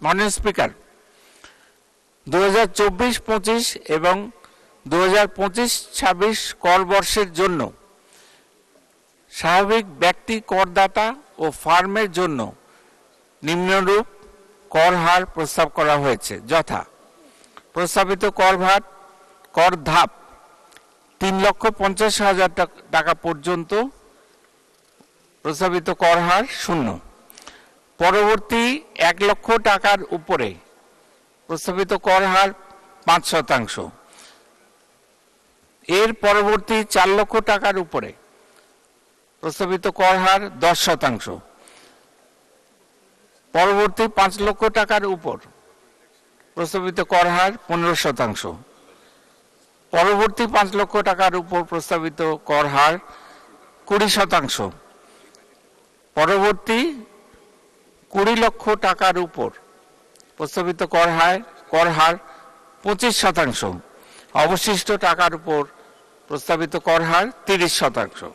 মাননীয় স্পিকার, 2024-25 এবং 2025-26 কর বর্ষের জন্য স্বাভাবিক ব্যক্তি করদাতা ও ফার্মের জন্য নিম্নরূপ কর হার প্রস্তাব করা হয়েছে, যথা প্রস্তাবিত কর ধাপ 3,50,000 টাকা পর্যন্ত প্রস্তাবিত কর হার 0। পরবর্তী 1 লক্ষ টাকার উপরে প্রস্তাবিত কর হার 5%। এর পরবর্তী 4 লক্ষ টাকার উপরে প্রস্তাবিত কর হার 10%। পরবর্তী 5 লক্ষ টাকার উপর প্রস্তাবিত কর হার 15%। পরবর্তী 5 লক্ষ টাকার উপর প্রস্তাবিত কর হার 20%। পরবর্তী 20 লক্ষ টাকার উপর প্রস্তাবিত কর হার 25%। অবশিষ্ট টাকার উপর প্রস্তাবিত কর হার 30%।